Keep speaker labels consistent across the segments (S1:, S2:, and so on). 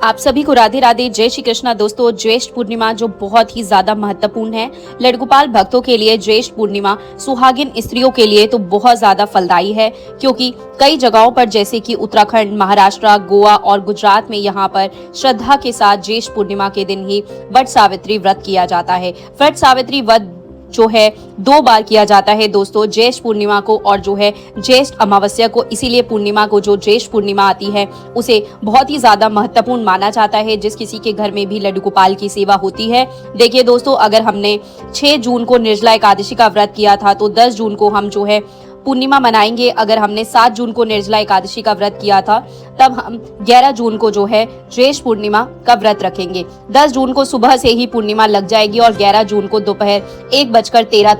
S1: आप सभी को राधे राधे, जय श्री कृष्णा। दोस्तों, ज्येष्ठ पूर्णिमा जो बहुत ही ज्यादा महत्वपूर्ण है लड्डूगोपाल भक्तों के लिए, ज्येष्ठ पूर्णिमा सुहागिन स्त्रियों के लिए तो बहुत ज्यादा फलदायी है, क्योंकि कई जगहों पर जैसे कि उत्तराखंड, महाराष्ट्र, गोवा और गुजरात में यहाँ पर श्रद्धा के साथ ज्येष्ठ पूर्णिमा के दिन ही वट सावित्री व्रत किया जाता है। वट सावित्री व्रत जो है 2 बार किया जाता है दोस्तों, ज्येष्ठ पूर्णिमा को और जो है ज्येष्ठ अमावस्या को। इसीलिए पूर्णिमा को, जो ज्येष्ठ पूर्णिमा आती है, उसे बहुत ही ज्यादा महत्वपूर्ण माना जाता है। जिस किसी के घर में भी लड्डू गोपाल की सेवा होती है, देखिए दोस्तों, अगर हमने 6 जून को निर्जला एकादशी का व्रत किया था तो 10 जून को हम जो है पूर्णिमा मनाएंगे। अगर हमने 7 जून को निर्जला एकादशी का व्रत किया था, तब हम 11 जून को जो है ज्येष्ठ पूर्णिमा का व्रत रखेंगे। 10 जून को सुबह से ही पूर्णिमा लग जाएगी और 11 जून को दोपहर 1:13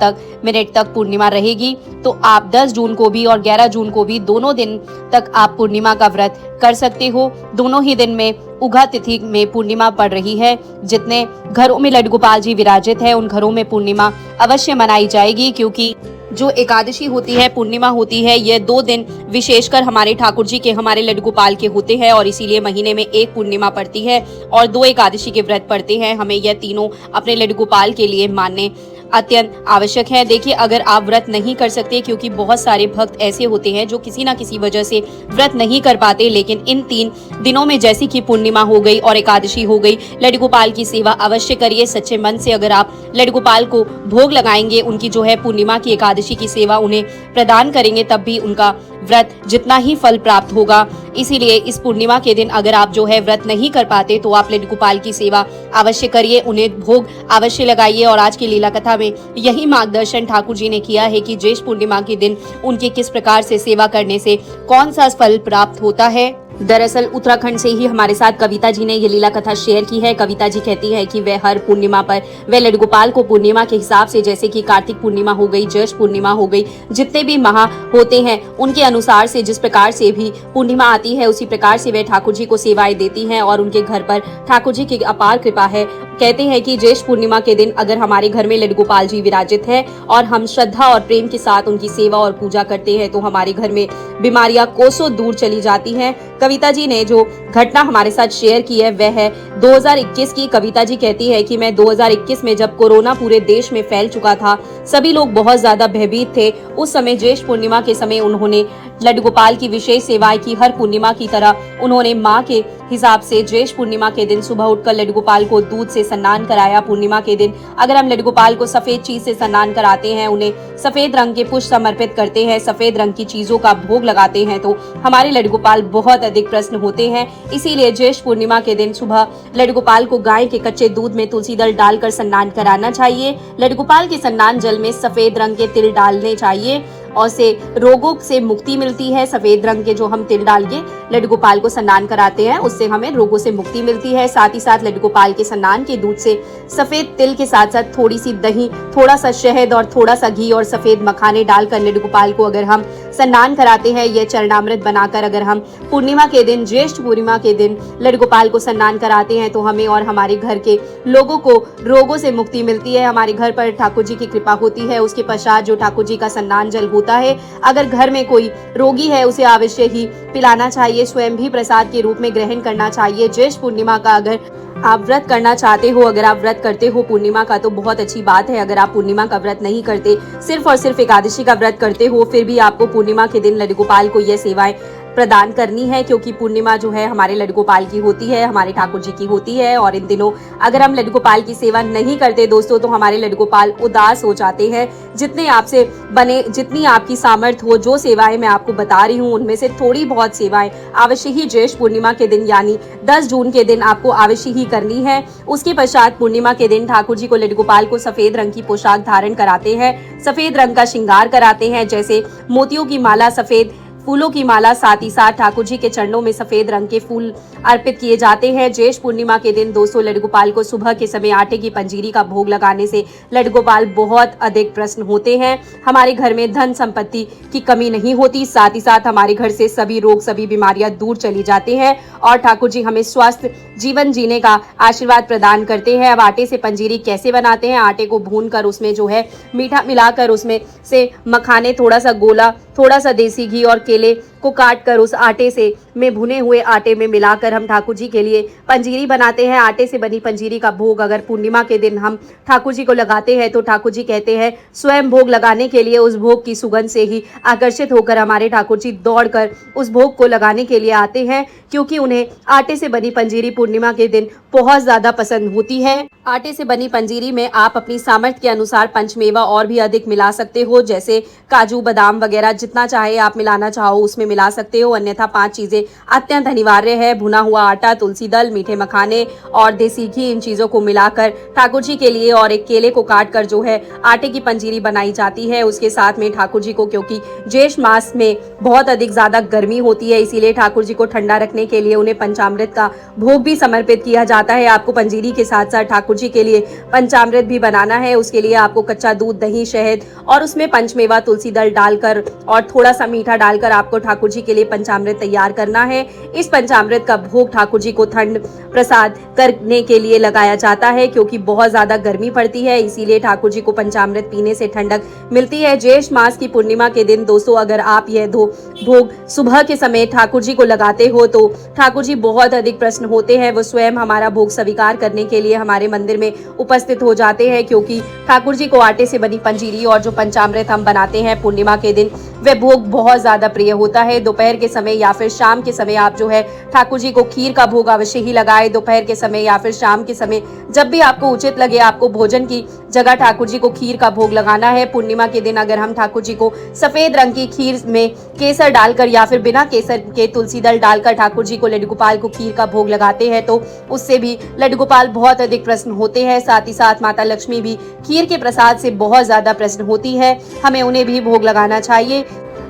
S1: तक पूर्णिमा रहेगी। तो आप 10 जून को भी और 11 जून को भी दोनों दिन तक आप पूर्णिमा का व्रत कर सकते हो। दोनों ही दिन में उगा तिथि में पूर्णिमा पड़ रही है। जितने घरों में लड्डू गोपाल जी विराजित है, उन घरों में पूर्णिमा अवश्य मनाई जाएगी, क्योंकि जो एकादशी होती है, पूर्णिमा होती है, ये 2 दिन विशेषकर हमारे ठाकुर जी के, हमारे लड्डू गोपाल के होते हैं और इसीलिए महीने में 1 पूर्णिमा पड़ती है और 2 एकादशी के व्रत पड़ते हैं। हमें यह तीनों अपने लड्डू गोपाल के लिए मानने अत्यंत आवश्यक है। देखिए, अगर आप व्रत नहीं कर सकते, क्योंकि बहुत सारे भक्त ऐसे होते हैं जो किसी ना किसी वजह से व्रत नहीं कर पाते, लेकिन इन 3 दिनों में जैसे कि पूर्णिमा हो गई और एकादशी हो गई, लड्डू गोपाल की सेवा अवश्य करिए। सच्चे मन से अगर आप लड्डू गोपाल को भोग लगाएंगे, उनकी जो है पूर्णिमा की एकादशी की सेवा उन्हें प्रदान करेंगे, तब भी उनका व्रत जितना ही फल प्राप्त होगा। इसीलिए इस पूर्णिमा के दिन अगर आप जो है व्रत नहीं कर पाते, तो आप लड्डू गोपाल की सेवा अवश्य करिए, उन्हें भोग अवश्य लगाइए। और आज की लीला कथा में यही मार्गदर्शन ठाकुर जी ने किया है कि ज्येष्ठ पूर्णिमा के दिन उनकी किस प्रकार से सेवा करने से कौन सा फल प्राप्त होता है। दरअसल उत्तराखंड से ही हमारे साथ कविता जी ने ये लीला कथा शेयर की है। कविता जी कहती है कि वह हर पूर्णिमा पर वह लड्डू गोपाल को पूर्णिमा के हिसाब से, जैसे कि कार्तिक पूर्णिमा हो गई, ज्येष्ठ पूर्णिमा हो गई, जितने भी माह होते हैं उनके अनुसार से जिस प्रकार से भी पूर्णिमा आती है, उसी प्रकार से वह ठाकुर जी को सेवाएं देती हैं और उनके घर पर ठाकुर जी की अपार कृपा है। कहते हैं कि ज्येष्ठ पूर्णिमा के दिन अगर हमारे घर में लड्डू गोपाल जी विराजित है और हम श्रद्धा और प्रेम के साथ उनकी सेवा और पूजा करते हैं, तो हमारे घर में बीमारियां कोसों दूर चली जाती हैं। कविता जी ने जो घटना हमारे साथ शेयर की है वह है 2021 की। कविता जी कहती है कि मैं 2021 में, जब कोरोना पूरे देश में फैल चुका था, सभी लोग बहुत ज्यादा भयभीत थे, उस समय ज्येष्ठ पूर्णिमा के समय उन्होंने लड्डू गोपाल की विशेष सेवाएं की। हर पूर्णिमा की तरह उन्होंने माँ के हिसाब से ज्येष्ठ पूर्णिमा के दिन सुबह उठकर लड्डू गोपाल को दूध से स्नान कराया। पूर्णिमा के दिन अगर हम लड्डू गोपाल को सफेद चीज से स्नान कराते हैं, उन्हें सफेद रंग के पुष्प समर्पित करते हैं, सफेद रंग की चीजों का भोग लगाते हैं, तो हमारे लड्डू गोपाल बहुत अधिक प्रसन्न होते हैं। इसीलिए ज्येष्ठ पूर्णिमा के दिन सुबह लड्डू गोपाल को गाय के कच्चे दूध में तुलसी दल डालकर स्नान कराना चाहिए। लड्डू गोपाल के स्नान जल में सफेद रंग के तिल डालने चाहिए और से रोगों से मुक्ति मिलती है। सफेद रंग के जो हम तिल डाल के लड्डू गोपाल को स्नान कराते हैं, उससे हमें रोगों से मुक्ति मिलती है। साथ ही साथ लड्डू गोपाल के स्नान के दूध से सफेद तिल के साथ साथ थोड़ी सी दही, थोड़ा सा शहद और थोड़ा सा घी और सफेद मखाने डालकर लड्डू गोपाल को अगर हम स्नान कराते हैं, यह चरणामृत बनाकर अगर हम पूर्णिमा के दिन, ज्येष्ठ पूर्णिमा के दिन लड्डू गोपाल को स्नान कराते हैं, तो हमें और हमारे घर के लोगों को रोगों से मुक्ति मिलती है। हमारे घर पर ठाकुर जी की कृपा होती है। उसके पश्चात जो ठाकुर जी का स्नान जल होता है, अगर घर में कोई रोगी है उसे अवश्य ही पिलाना चाहिए, स्वयं भी प्रसाद के रूप में ग्रहण करना चाहिए। ज्येष्ठ पूर्णिमा का अगर आप व्रत करना चाहते हो, अगर आप व्रत करते हो पूर्णिमा का, तो बहुत अच्छी बात है। अगर आप पूर्णिमा का व्रत नहीं करते, सिर्फ और सिर्फ एकादशी का व्रत करते हो, फिर भी आपको पूर्णिमा के दिन लड्डू गोपाल को यह सेवाएं प्रदान करनी है, क्योंकि पूर्णिमा जो है हमारे लड्डू गोपाल की होती है, हमारे ठाकुर जी की होती है। और इन दिनों अगर हम लड्डू गोपाल की सेवा नहीं करते दोस्तों, तो हमारे लड्डू गोपाल उदास हो जाते हैं। जितने आपसे बने, जितनी आपकी सामर्थ्य हो, जो सेवाएं मैं आपको बता रही हूँ, उनमें से थोड़ी बहुत सेवाएं अवश्य ही ज्येष्ठ पूर्णिमा के दिन यानी 10 जून के दिन आपको अवश्य ही करनी है। उसके पश्चात पूर्णिमा के दिन ठाकुर जी को, लड्डू गोपाल को सफेद रंग की पोशाक धारण कराते हैं, सफेद रंग का श्रृंगार कराते हैं, जैसे मोतियों की माला, सफेद फूलों की माला, साथ ही साथ ठाकुर जी के चरणों में सफेद रंग के फूल अर्पित किए जाते हैं। ज्येष्ठ पूर्णिमा के दिन दोस्तों लड्डू गोपाल को सुबह के समय आटे की पंजीरी का भोग लगाने से लड्डू गोपाल बहुत अधिक प्रसन्न होते हैं। हमारे घर में धन संपत्ति की कमी नहीं होती, साथ ही साथ हमारे घर से सभी रोग, सभी बीमारियां दूर चली जाती हैं और ठाकुर जी हमें स्वस्थ जीवन जीने का आशीर्वाद प्रदान करते हैं। अब आटे से पंजीरी कैसे बनाते हैं? आटे को भूनकर उसमें जो है मीठा मिलाकर उसमें से मखाने, थोड़ा सा गोला, थोड़ा सा देसी घी और केले को काट कर उस आटे से में भुने हुए आटे में मिलाकर हम ठाकुर जी के लिए पंजीरी बनाते हैं। आटे से बनी पंजीरी का भोग अगर पूर्णिमा के दिन हम ठाकुर जी को लगाते हैं तो ठाकुर जी कहते हैं स्वयं भोग लगाने के लिए उस भोग की सुगंध से ही आकर्षित होकर हमारे ठाकुर जी दौड़कर उस भोग को लगाने के लिए आते हैं, क्योंकि उन्हें आटे से बनी पंजीरी पूर्णिमा के दिन बहुत ज़्यादा पसंद होती है। आटे से बनी पंजीरी में आप अपनी सामर्थ्य के अनुसार पंचमेवा और भी अधिक मिला सकते हो, जैसे काजू बादाम वगैरह जितना चाहे आप मिलाना चाहो उसमें मिला सकते हो। अन्यथा 5 चीज़ें अत्यंत अनिवार्य है। भुना हुआ आटा, तुलसी दल, मीठे मखाने और देसी घी, इन चीज़ों को मिलाकर ठाकुर जी के लिए और एक केले को काट कर जो है आटे की पंजीरी बनाई जाती है। उसके साथ में ठाकुर जी को, क्योंकि ज्येष्ठ मास में बहुत अधिक ज़्यादा गर्मी होती है, इसीलिए ठाकुर जी को ठंडा रखने के लिए उन्हें पंचामृत का भोग भी समर्पित किया जाता है। आपको पंजीरी के साथ साथ ठाकुर जी के लिए पंचामृत भी बनाना है। उसके लिए आपको कच्चा दूध, दही, शहद और उसमें पंचमेवा, तुलसी दल डालकर और थोड़ा सा मीठा डालकर आपको ठाकुर जी के लिए पंचामृत तैयार करना है। इस पंचामृत का भोग ठाकुर जी को ठंड प्रसाद करने के लिए लगाया जाता है, क्योंकि बहुत ज्यादा गर्मी पड़ती है, इसीलिए ठाकुर जी को पंचामृत पीने से ठंडक मिलती है। ज्येष्ठ मास की पूर्णिमा के दिन दोस्तों अगर आप यह भोग सुबह के समय ठाकुर जी को लगाते हो तो ठाकुर जी बहुत अधिक प्रसन्न होते हैं। वो स्वयं हमारा भोग स्वीकार करने के लिए हमारे मंदिर में उपस्थित हो जाते हैं, क्योंकि ठाकुर जी को आटे से बनी पंजीरी और जो पंचामृत हम बनाते हैं पूर्णिमा के दिन वह भोग बहुत ज्यादा प्रिय होता है। दोपहर के समय या फिर शाम के समय आप जो है ठाकुर जी को खीर का भोग अवश्य ही लगाए। दोपहर के समय या फिर शाम के समय जब भी आपको उचित लगे, आपको भोजन की जगह ठाकुर जी को खीर का भोग लगाना है। पूर्णिमा के दिन अगर हम ठाकुर जी को सफेद रंग की खीर में केसर डालकर या फिर बिना केसर के तुलसी दल डालकर ठाकुर जी को, लड्डू गोपाल को खीर का भोग लगाते हैं तो उससे भी लड्डू गोपाल बहुत अधिक प्रसन्न होते हैं। साथ ही साथ माता लक्ष्मी भी खीर के प्रसाद से बहुत ज्यादा प्रसन्न होती है। हमें उन्हें भी भोग लगाना चाहिए।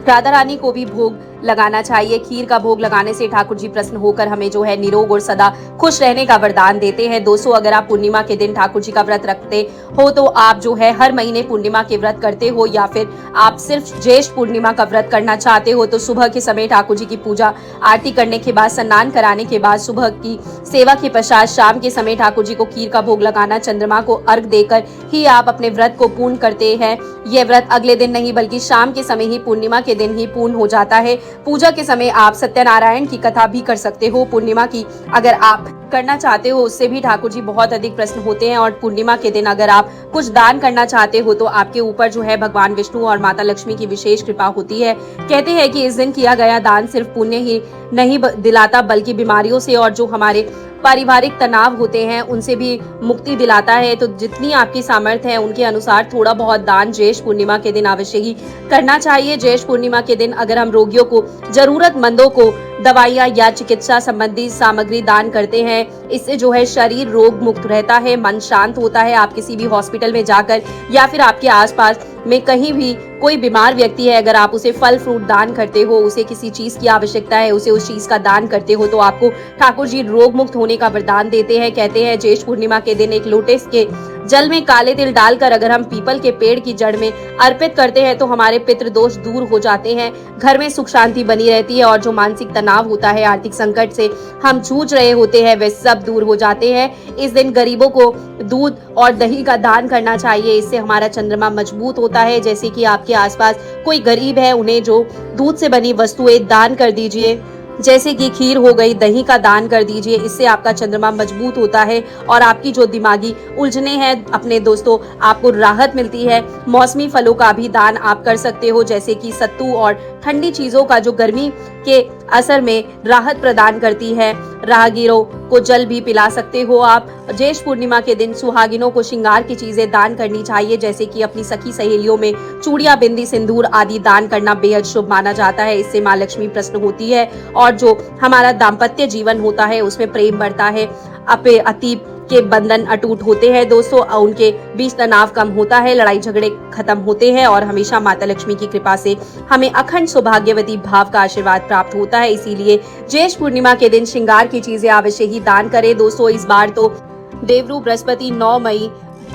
S1: राधा रानी को भी भोग लगाना चाहिए। खीर का भोग लगाने से ठाकुर जी प्रसन्न होकर हमें जो है निरोग और सदा खुश रहने का वरदान देते हैं। दोस्तों अगर आप पूर्णिमा के दिन ठाकुर जी का व्रत रखते हो तो आप जो है हर महीने पूर्णिमा के व्रत करते हो या फिर आप सिर्फ ज्येष्ठ पूर्णिमा का व्रत करना चाहते हो तो सुबह के समय ठाकुर जी की पूजा आरती करने के बाद, स्नान कराने के बाद, सुबह की सेवा के पश्चात शाम के समय ठाकुर जी को खीर का भोग लगाना, चंद्रमा को अर्घ देकर ही आप अपने व्रत को पूर्ण करते हैं। यह व्रत अगले दिन नहीं बल्कि शाम के समय ही, पूर्णिमा के दिन ही पूर्ण हो जाता है। पूजा के समय आप सत्यनारायण की कथा भी कर सकते हो। पूर्णिमा की अगर आप करना चाहते हो उससे भी ठाकुर जी बहुत अधिक प्रसन्न होते हैं। और पूर्णिमा के दिन अगर आप कुछ दान करना चाहते हो तो आपके ऊपर जो है भगवान विष्णु और माता लक्ष्मी की विशेष कृपा होती है। कहते हैं कि इस दिन किया गया दान सिर्फ पुण्य ही नहीं दिलाता बल्कि बीमारियों से और जो हमारे पारिवारिक तनाव होते हैं उनसे भी मुक्ति दिलाता है। तो जितनी आपकी सामर्थ्य है उनके अनुसार थोड़ा बहुत दान ज्येष्ठ पूर्णिमा के दिन अवश्य ही करना चाहिए। ज्येष्ठ पूर्णिमा के दिन अगर हम रोगियों को, जरूरतमंदों को दवाइयाँ या चिकित्सा संबंधी सामग्री दान करते हैं, इससे जो है शरीर रोग मुक्त रहता है, मन शांत होता है। आप किसी भी हॉस्पिटल में जाकर या फिर आपके आसपास में कहीं भी कोई बीमार व्यक्ति है, अगर आप उसे फल फ्रूट दान करते हो, उसे किसी चीज की आवश्यकता है, उसे उस चीज का दान करते हो तो आपको ठाकुर जी रोग मुक्त होने का वरदान देते हैं। कहते हैं ज्येष्ठ पूर्णिमा के दिन एक लोटे के जल में काले तिल डालकर अगर हम पीपल के पेड़ की जड़ में अर्पित करते हैं तो हमारे पितृ दोष दूर हो जाते हैं, घर में सुख शांति बनी रहती है और जो मानसिक तनाव होता है, आर्थिक संकट से हम जूझ रहे होते हैं, वे सब दूर हो जाते हैं। इस दिन गरीबों को दूध और दही का दान करना चाहिए, इससे हमारा चंद्रमा मजबूत होता है। जैसे कि आपके आसपास कोई गरीब है, उन्हें जो दूध से बनी वस्तुएं दान कर दीजिए, जैसे कि खीर हो गई, दही का दान कर दीजिए। इससे आपका चंद्रमा मजबूत होता है और आपकी जो दिमागी उलझने हैं अपने दोस्तों, आपको राहत मिलती है। मौसमी फलों का भी दान आप कर सकते हो, जैसे कि सत्तू और ठंडी चीजों का जो गर्मी के असर में राहत प्रदान करती है। राहगीरों को जल भी पिला सकते हो आप। ज्येष्ठ पूर्णिमा के दिन सुहागिनों को श्रृंगार की चीजें दान करनी चाहिए, जैसे कि अपनी सखी सहेलियों में चूड़ियां, बिंदी, सिंदूर आदि दान करना बेहद शुभ माना जाता है। इससे माँ लक्ष्मी प्रसन्न होती है और जो हमारा दाम्पत्य जीवन होता है उसमें प्रेम बढ़ता है, अतीब के बंधन अटूट होते हैं दोस्तों, उनके बीच तनाव कम होता है, लड़ाई झगड़े खत्म होते हैं और हमेशा माता लक्ष्मी की कृपा से हमें अखंड सौभाग्यवती भाव का आशीर्वाद प्राप्त होता है। इसीलिए ज्येष्ठ पूर्णिमा के दिन श्रृंगार की चीजें अवश्य ही दान करें। दोस्तों इस बार तो देवरू बृहस्पति 9 मई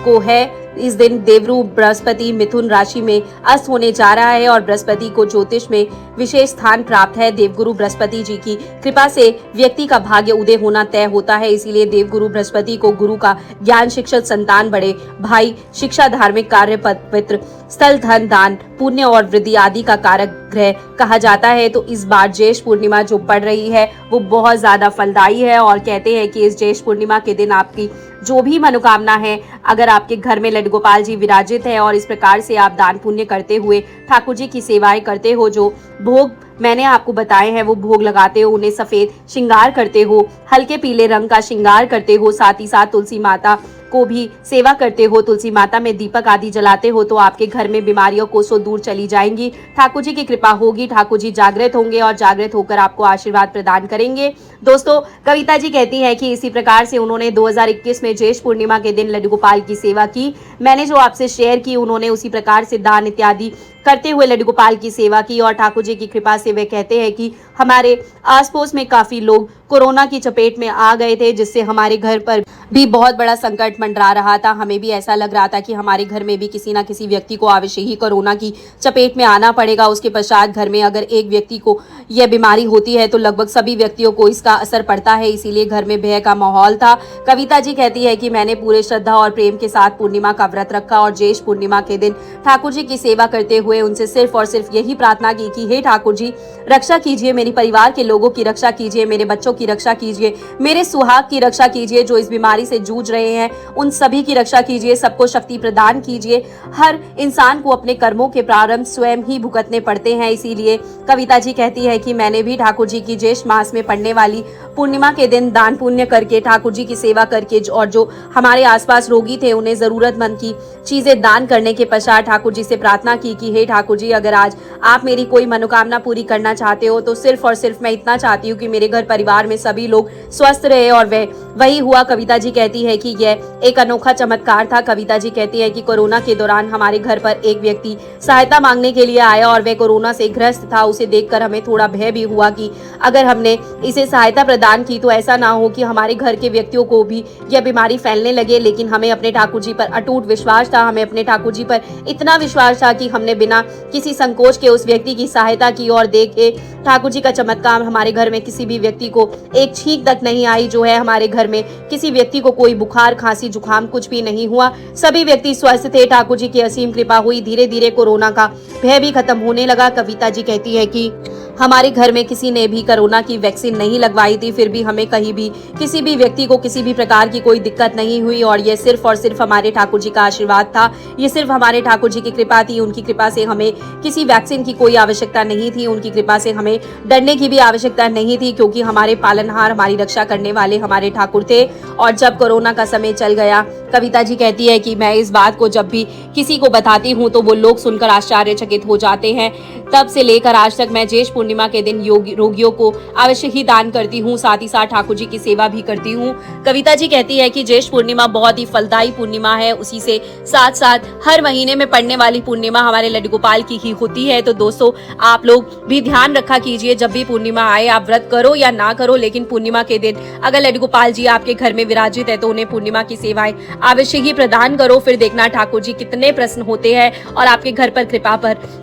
S1: को है। इस दिन देवरू बृहस्पति मिथुन राशि में अस्त होने जा रहा है और बृहस्पति को ज्योतिष में विशेष स्थान प्राप्त है। देवगुरु बृहस्पति जी की कृपा से व्यक्ति का भाग्य उदय होना तय होता है। इसीलिए देवगुरु बृहस्पति को गुरु का ज्ञान, शिक्षक, संतान, बड़े भाई, शिक्षा, धार्मिक कार्य, पवित्र स्थल, धन, दान, पुण्य और वृद्धि आदि का कारक ग्रह कहा जाता है। तो इस बार ज्येष्ठ पूर्णिमा जो पड़ रही है वो बहुत ज्यादा फलदायी है और कहते हैं कि इस ज्येष्ठ पूर्णिमा के दिन आपकी जो भी मनोकामना है, अगर आपके घर में लड्डू गोपाल जी विराजित है और इस प्रकार से आप दान पुण्य करते हुए ठाकुर जी की सेवाएं करते हो, जो भोग मैंने आपको बताए हैं वो भोग लगाते हो, उन्हें सफेद श्रृंगार करते हो, हल्के पीले रंग का श्रृंगार करते हो, साथ ही साथ तुलसी माता को भी सेवा करते हो, तुलसी माता में दीपक आदि जलाते हो, तो आपके घर में बीमारियों को सो दूर चली जाएंगी। ठाकुर जी की कृपा होगी, ठाकुर जी जागृत होंगे और जागृत होकर आपको आशीर्वाद प्रदान करेंगे। दोस्तों, कविता जी कहती है कि इसी प्रकार से उन्होंने 2021 में ज्येष्ठ पूर्णिमा के दिन लड्डू गोपाल की सेवा की। मैंने जो आपसे शेयर की, उन्होंने उसी प्रकार से दान इत्यादि करते हुए लड्डू गोपाल की सेवा की और ठाकुर जी की कृपा से वे कहते हैं कि हमारे आस पड़ोस में काफी लोग कोरोना की चपेट में आ गए थे, जिससे हमारे घर पर भी बहुत बड़ा संकट मंडरा रहा था। हमें भी ऐसा लग रहा था कि हमारे घर में भी किसी ना किसी व्यक्ति को अवश्य ही कोरोना की चपेट में आना पड़ेगा। उसके पश्चात घर में अगर एक व्यक्ति को यह बीमारी होती है तो लगभग सभी व्यक्तियों को इसका असर पड़ता है, इसीलिए घर में भय का माहौल था। कविता जी कहती है कि मैंने पूरे श्रद्धा और प्रेम के साथ पूर्णिमा का व्रत रखा और ज्येष्ठ पूर्णिमा के दिन ठाकुर जी की सेवा करते हुए उनसे सिर्फ और सिर्फ यही प्रार्थना की कि हे ठाकुर जी, रक्षा कीजिए, मेरे परिवार के लोगों की रक्षा कीजिए, मेरे बच्चों की रक्षा कीजिए, मेरे सुहाग की रक्षा कीजिए, जो इस बीमारी से जूझ रहे हैं उन सभी की रक्षा कीजिए, सबको शक्ति प्रदान कीजिए। हर इंसान को अपने कर्मों के प्रारंभ स्वयं ही भुगतने पड़ते हैं, इसीलिए कविता जी कहती है कि मैंने भी ठाकुर जी की ज्येष्ठ मास में पड़ने वाली पूर्णिमा के दिन दान पुण्य करके, ठाकुर जी की सेवा करके और जो हमारे आसपास रोगी थे उन्हें जरूरतमंद की चीजें दान करने के पश्चात ठाकुर जी से प्रार्थना की कि हे ठाकुर जी, अगर आज आप मेरी कोई मनोकामना पूरी करना चाहते हो तो सिर्फ और सिर्फ मैं इतना चाहती हूँ कि मेरे घर परिवार में सभी लोग स्वस्थ रहे, और वही हुआ। कविता जी कहती है कि यह एक अनोखा चमत्कार था। कविता जी कहती है कि कोरोना के दौरान हमारे घर पर एक व्यक्ति सहायता मांगने के लिए आया और वह कोरोना से ग्रस्त था। उसे देखकर हमें थोड़ा भय भी हुआ कि अगर हमने इसे सहायता प्रदान की तो ऐसा ना हो कि हमारे घर के व्यक्तियों को भी यह बीमारी फैलने लगे, लेकिन हमें अपने ठाकुर जी पर अटूट विश्वास था। हमें अपने ठाकुर जी पर इतना विश्वास था कि हमने बिना किसी संकोच के उस व्यक्ति की सहायता की और देखे ठाकुर जी का चमत्कार। हमारे घर में किसी भी व्यक्ति को एक छींक तक नहीं आई, जो है हमारे घर में किसी व्यक्ति को कोई बुखार, खांसी, जुकाम कुछ भी नहीं हुआ। सभी व्यक्ति स्वस्थ थे। ठाकुर जी की असीम कृपा हुई। धीरे धीरे कोरोना का भय भी खत्म होने लगा। कविता जी कहती है कि हमारे घर में किसी ने भी कोरोना की वैक्सीन नहीं लगवाई थी, फिर भी हमें कहीं भी किसी भी व्यक्ति को किसी भी प्रकार की कोई दिक्कत नहीं हुई, और ये सिर्फ और सिर्फ हमारे ठाकुर जी का आशीर्वाद था। ये सिर्फ हमारे ठाकुर जी की कृपा थी। उनकी कृपा से हमें किसी वैक्सीन की कोई आवश्यकता नहीं थी। उनकी कृपा से हमें डरने की भी आवश्यकता नहीं थी, क्योंकि हमारे पालनहार, हमारी रक्षा करने वाले हमारे ठाकुर थे। और जब कोरोना का समय चल गया, कविता जी कहती है कि मैं इस बात को जब भी किसी को बताती हूँ तो वो लोग सुनकर आश्चर्यचकित हो जाते हैं। तब से लेकर आज तक मैं ज्येष्ठ पूर्णिमा के दिन रोगियों को अवश्य ही दान करती हूँ, साथ ही साथ ठाकुर जी की सेवा भी करती हूँ। कविता जी कहती है कि ज्येष्ठ पूर्णिमा बहुत ही फलदायी पूर्णिमा है। उसी से साथ साथ हर महीने में पड़ने वाली पूर्णिमा हमारे लड्डू गोपाल की ही होती है। तो दोस्तों, आप लोग भी ध्यान रखा कीजिए, जब भी पूर्णिमा आए, आप व्रत करो या ना करो, लेकिन पूर्णिमा के दिन अगर लड्डू गोपाल जी आपके घर में विराजित है तो उन्हें पूर्णिमा की सेवाएं अवश्य ही प्रदान करो। फिर देखना ठाकुर जी कितने प्रसन्न होते हैं और आपके घर पर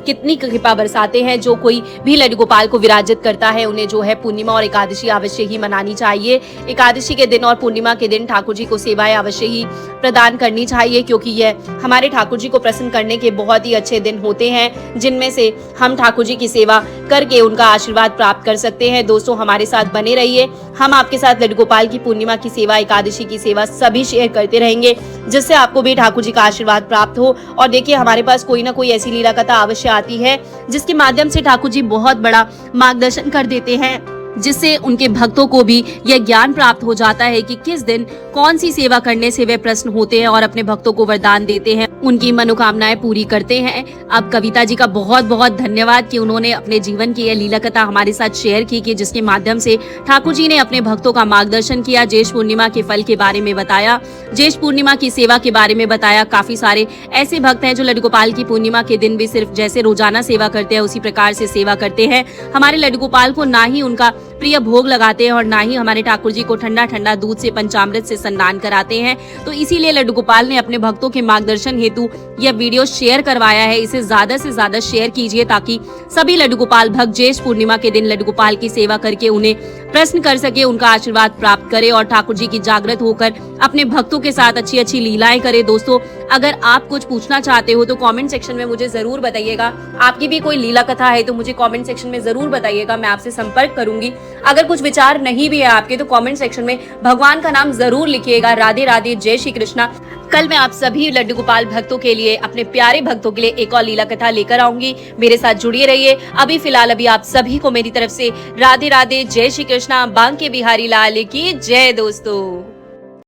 S1: कितनी कृपा बरसाते हैं। जो कोई भी लड्डू गोपाल को विराजित करता है उन्हें जो है पूर्णिमा और एकादशी अवश्य ही मनानी चाहिए। एकादशी के दिन और पूर्णिमा के दिन ठाकुर जी को सेवाएं अवश्य ही प्रदान करनी चाहिए, क्योंकि यह हमारे ठाकुर जी को प्रसन्न करने के बहुत ही अच्छे दिन होते हैं, जिनमें से हम ठाकुर जी की सेवा करके उनका आशीर्वाद प्राप्त कर सकते हैं। दोस्तों, हमारे साथ बने रहिए। हम आपके साथ लड्डू गोपाल की पूर्णिमा की सेवा, एकादशी की सेवा सभी शेयर करते रहेंगे, जिससे आपको भी ठाकुर जी का आशीर्वाद प्राप्त हो। और देखिए, हमारे पास कोई ना कोई ऐसी लीला कथा अवश्य आती है जिसके माध्यम से ठाकुर जी बहुत बड़ा मार्गदर्शन कर देते हैं, जिससे उनके भक्तों को भी यह ज्ञान प्राप्त हो जाता है कि किस दिन कौन सी सेवा करने से वे प्रसन्न होते हैं और अपने भक्तों को वरदान देते हैं, उनकी मनोकामनाएं पूरी करते हैं। अब कविता जी का बहुत बहुत धन्यवाद कि उन्होंने अपने जीवन की यह लीला कथा हमारे साथ शेयर की जिसके माध्यम से ठाकुर जी ने अपने भक्तों का मार्गदर्शन किया, ज्येष्ठ पूर्णिमा के फल के बारे में बताया, ज्येष्ठ पूर्णिमा की सेवा के बारे में बताया। काफी सारे ऐसे भक्त हैं जो लड्डू गोपाल की पूर्णिमा के दिन भी सिर्फ जैसे रोजाना सेवा करते हैं उसी प्रकार से सेवा करते हैं। हमारे लड्डू गोपाल को ना ही उनका प्रिय भोग लगाते हैं और ना ही हमारे ठाकुर जी को ठंडा ठंडा दूध से पंचामृत से स्नान कराते हैं। तो इसीलिए लड्डू गोपाल ने अपने भक्तों के मार्गदर्शन हेतु यह वीडियो शेयर करवाया है। इसे ज्यादा से ज्यादा शेयर कीजिए ताकि सभी लड्डू गोपाल भक्त ज्येष्ठ पूर्णिमा के दिन लड्डू गोपाल की सेवा करके उन्हें प्रसन्न कर सके, उनका आशीर्वाद प्राप्त करे और ठाकुर जी की जागृत होकर अपने भक्तों के साथ अच्छी अच्छी लीलाएं करे। दोस्तों, अगर आप कुछ पूछना चाहते हो तो कमेंट सेक्शन में मुझे जरूर बताइएगा। आपकी भी कोई लीला कथा है तो मुझे कमेंट सेक्शन में जरूर बताइएगा, मैं आपसे संपर्क करूंगी। अगर कुछ विचार नहीं भी है आपके तो कमेंट सेक्शन में भगवान का नाम जरूर लिखिएगा। राधे राधे, जय श्री कृष्णा। कल मैं आप सभी लड्डू गोपाल भक्तों के लिए, अपने प्यारे भक्तों के लिए एक और लीला कथा लेकर आऊंगी। मेरे साथ जुड़िए रहिए। अभी फिलहाल आप सभी को मेरी तरफ से राधे राधे, जय श्री कृष्णा। बांके बिहारी लाल की जय। दोस्तों।